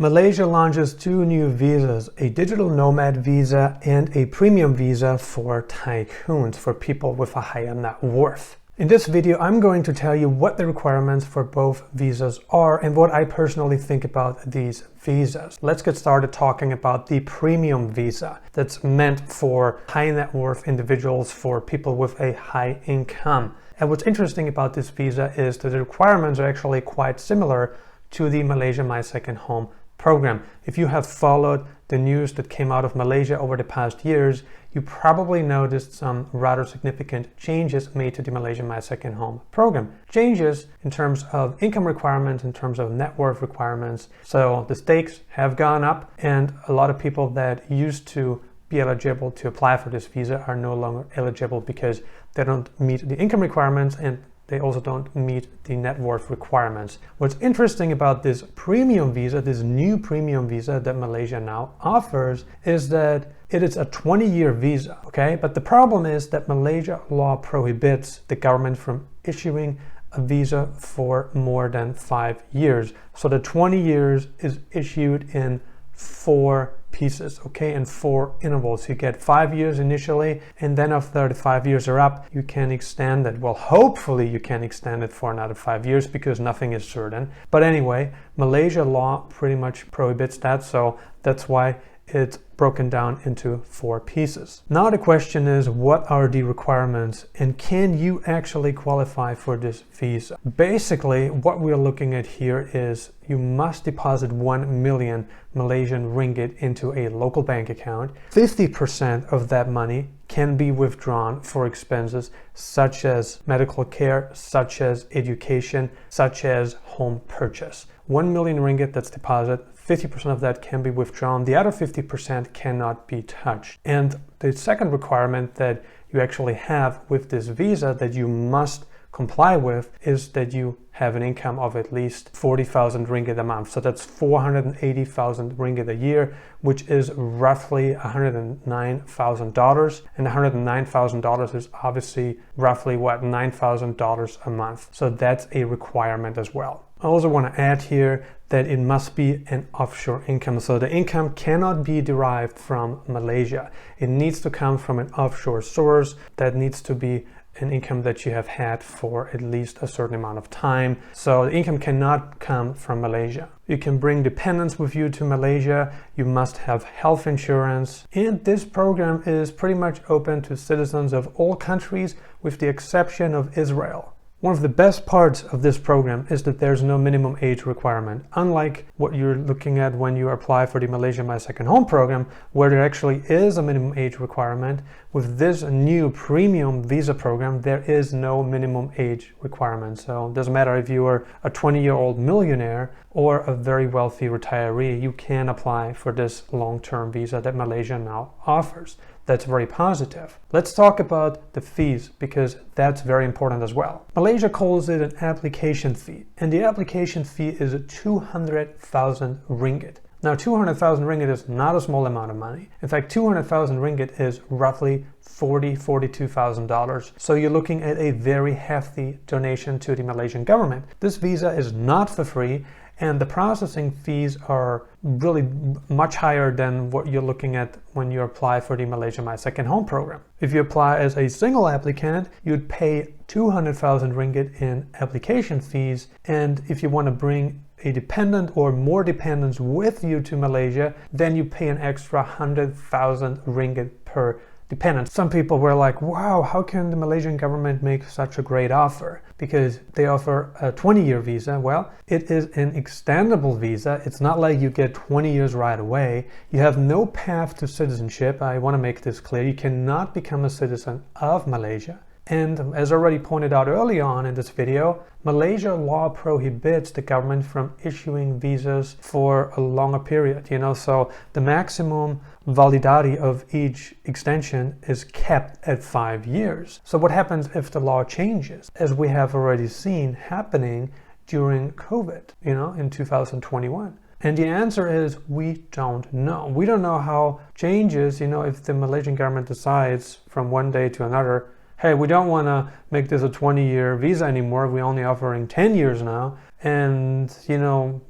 Malaysia launches two new visas, a digital nomad visa and a premium visa for tycoons, for people with a higher net worth. In this video, I'm going to tell you what the requirements for both visas are and what I personally think about these visas. Let's get started talking about the premium visa that's meant for high net worth individuals, for people with a high income. And what's interesting about this visa is that the requirements are actually quite similar to the Malaysia My Second Home program. If you have followed the news that came out of Malaysia over the past years, you probably noticed some rather significant changes made to the Malaysia My Second Home program. Changes in terms of income requirements, in terms of net worth requirements. So the stakes have gone up, and a lot of people that used to be eligible to apply for this visa are no longer eligible because they don't meet the income requirements and they also don't meet the net worth requirements. What's interesting about this premium visa, this new premium visa that Malaysia now offers, is that it is a 20-year visa, okay? But the problem is that Malaysia law prohibits the government from issuing a visa for more than 5 years. So the 20 years is issued in 4 pieces, okay, in 4 intervals. You get 5 years initially, and then after the 5 years are up, you can extend it. Well, hopefully you can extend it for another 5 years because nothing is certain. But anyway, Malaysia law pretty much prohibits that, so that's why it's broken down into 4 pieces. Now the question is, what are the requirements and can you actually qualify for this visa? Basically, what we're looking at here is you must deposit 1 million Malaysian ringgit into a local bank account. 50% of that money can be withdrawn for expenses such as medical care, such as education, such as home purchase. 1 million ringgit that's deposited, 50% of that can be withdrawn. The other 50% cannot be touched. And the second requirement that you actually have with this visa that you must comply with is that you have an income of at least 40,000 ringgit a month. So that's 480,000 ringgit a year, which is roughly $109,000. And $109,000 is obviously roughly what, $9,000 a month. So that's a requirement as well. I also want to add here that it must be an offshore income. So the income cannot be derived from Malaysia. It needs to come from an offshore source. That needs to be an income that you have had for at least a certain amount of time. So the income cannot come from Malaysia. You can bring dependents with you to Malaysia. You must have health insurance. And this program is pretty much open to citizens of all countries with the exception of Israel. One of the best parts of this program is that there's no minimum age requirement, unlike what you're looking at when you apply for the Malaysia My Second Home program, where there actually is a minimum age requirement. With this new premium visa program, there is no minimum age requirement. So it doesn't matter if you are a 20-year-old millionaire or a very wealthy retiree, you can apply for this long-term visa that Malaysia now offers. That's very positive. Let's talk about the fees because that's very important as well. Malaysia calls it an application fee, and the application fee is 200,000 ringgit. Now 200,000 ringgit is not a small amount of money. In fact, 200,000 ringgit is roughly $42,000. So you're looking at a very hefty donation to the Malaysian government. This visa is not for free, and the processing fees are really much higher than what you're looking at when you apply for the Malaysia My Second Home program. If you apply as a single applicant, you'd pay 200,000 ringgit in application fees. And if you want to bring a dependent or more dependents with you to Malaysia, then you pay an extra 100,000 ringgit per dependent. Some people were like, wow, how can the Malaysian government make such a great offer? Because they offer a 20-year visa. Well, it is an extendable visa. It's not like you get 20 years right away. You have no path to citizenship. I want to make this clear. You cannot become a citizen of Malaysia. And as already pointed out early on in this video, Malaysia law prohibits the government from issuing visas for a longer period, so the maximum validity of each extension is kept at 5 years. So what happens if the law changes, as we have already seen happening during COVID, in 2021? And the answer is we don't know. We don't know how changes, if the Malaysian government decides from one day to another, hey, we don't want to make this a 20-year visa anymore. We're only offering 10 years now. And,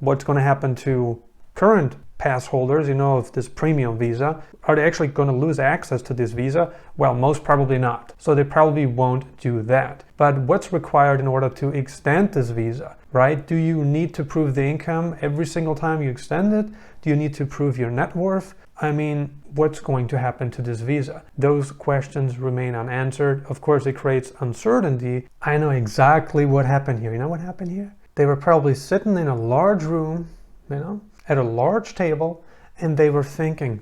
what's going to happen to current pass holders, of this premium visa, are they actually going to lose access to this visa? Well, most probably not. So they probably won't do that. But what's required in order to extend this visa, right? Do you need to prove the income every single time you extend it? Do you need to prove your net worth? I mean, what's going to happen to this visa? Those questions remain unanswered. Of course, it creates uncertainty. I know exactly what happened here. You know what happened here? They were probably sitting in a large room, at a large table, and they were thinking,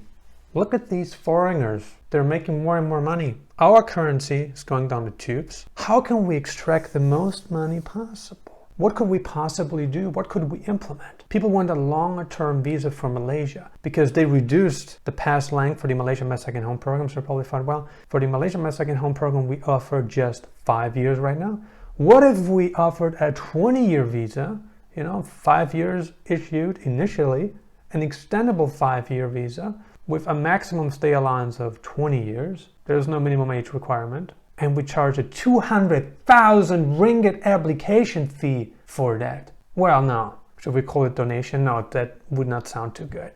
look at these foreigners. They're making more and more money. Our currency is going down the tubes. How can we extract the most money possible? What could we possibly do? What could we implement? People want a longer-term visa for Malaysia because they reduced the pass length for the Malaysian Met Second Home program. So probably thought, well, for the Malaysian Met Second Home program, we offer just 5 years right now. What if we offered a 20-year visa, 5 years issued initially, an extendable 5-year visa with a maximum stay allowance of 20 years. There's no minimum age requirement. And we charge a 200,000 ringgit application fee for that. Well, no. Should we call it donation? No, that would not sound too good.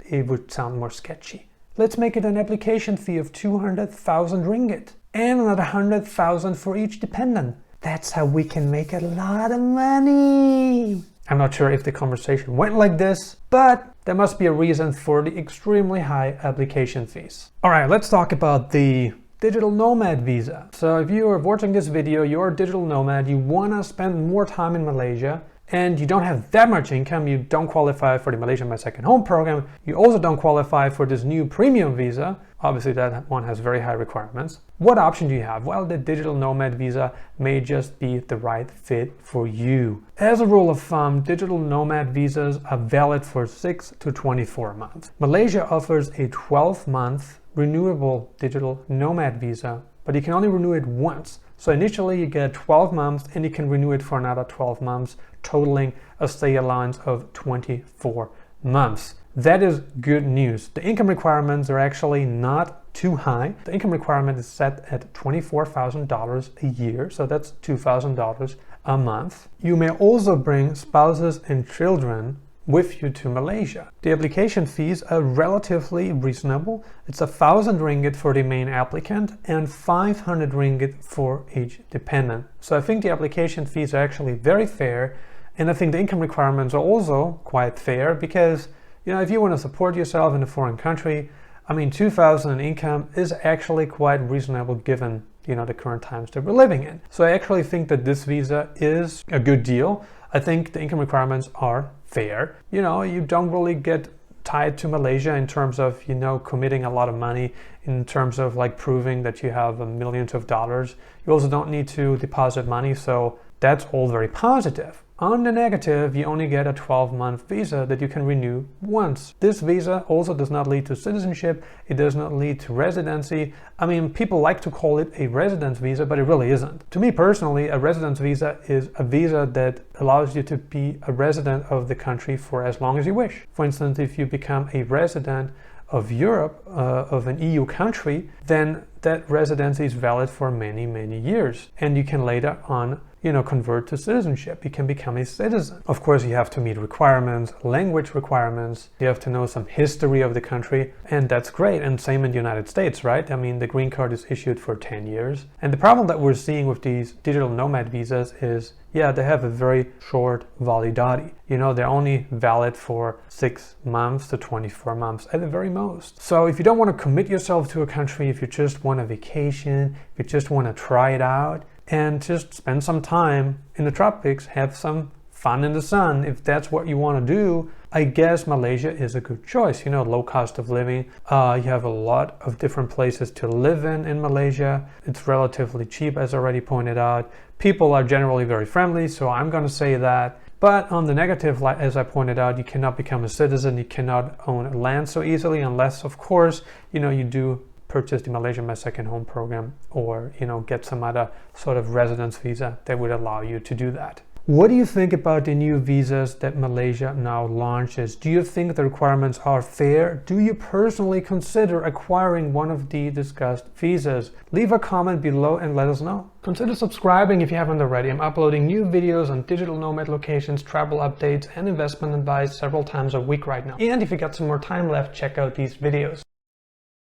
It would sound more sketchy. Let's make it an application fee of 200,000 ringgit and another 100,000 for each dependent. That's how we can make a lot of money. I'm not sure if the conversation went like this, but there must be a reason for the extremely high application fees. All right, let's talk about the digital nomad visa. So if you are watching this video, you're a digital nomad, you want to spend more time in Malaysia, and you don't have that much income, you don't qualify for the Malaysian My Second Home program, you also don't qualify for this new premium visa. Obviously that one has very high requirements. What option do you have? Well, the digital nomad visa may just be the right fit for you. As a rule of thumb, digital nomad visas are valid for 6 to 24 months. Malaysia offers a 12-month renewable digital nomad visa, but you can only renew it once. So initially you get 12 months and you can renew it for another 12 months, totaling a stay allowance of 24 months. That is good news. The income requirements are actually not too high. The income requirement is set at $24,000 a year, so that's $2,000 a month. You may also bring spouses and children with you to Malaysia. The application fees are relatively reasonable. It's 1,000 ringgit for the main applicant and 500 ringgit for each dependent. So I think the application fees are actually very fair, and I think the income requirements are also quite fair because if you want to support yourself in a foreign country, I mean, 2,000 in income is actually quite reasonable given the current times that we're living in. So I actually think that this visa is a good deal. I think the income requirements are fair. You don't really get tied to Malaysia in terms of, committing a lot of money, in terms of like proving that you have millions of dollars. You also don't need to deposit money, so that's all very positive. On the negative, you only get a 12-month visa that you can renew once. This visa also does not lead to citizenship. It does not lead to residency. I mean, people like to call it a residence visa, but it really isn't. To me personally, a residence visa is a visa that allows you to be a resident of the country for as long as you wish. For instance, if you become a resident of Europe, of an EU country, then that residency is valid for many, many years. And you can later on convert to citizenship. You can become a citizen. Of course, you have to meet requirements, language requirements. You have to know some history of the country, and that's great. And same in the United States, right? I mean, the green card is issued for 10 years. And the problem that we're seeing with these digital nomad visas is, they have a very short validity. They're only valid for 6 months to 24 months at the very most. So if you don't want to commit yourself to a country, if you just want a vacation, if you just want to try it out, and just spend some time in the tropics, have some fun in the sun, if that's what you want to do, I guess Malaysia is a good choice. Low cost of living. You have a lot of different places to live in Malaysia. It's relatively cheap, as already pointed out. People are generally very friendly, so I'm going to say that. But on the negative, as I pointed out, you cannot become a citizen. You cannot own land so easily unless, of course, you do purchase the Malaysian My Second Home program or get some other sort of residence visa that would allow you to do that. What do you think about the new visas that Malaysia now launches? Do you think the requirements are fair? Do you personally consider acquiring one of the discussed visas? Leave a comment below and let us know. Consider subscribing if you haven't already. I'm uploading new videos on digital nomad locations, travel updates, and investment advice several times a week right now. And if you got some more time left, check out these videos.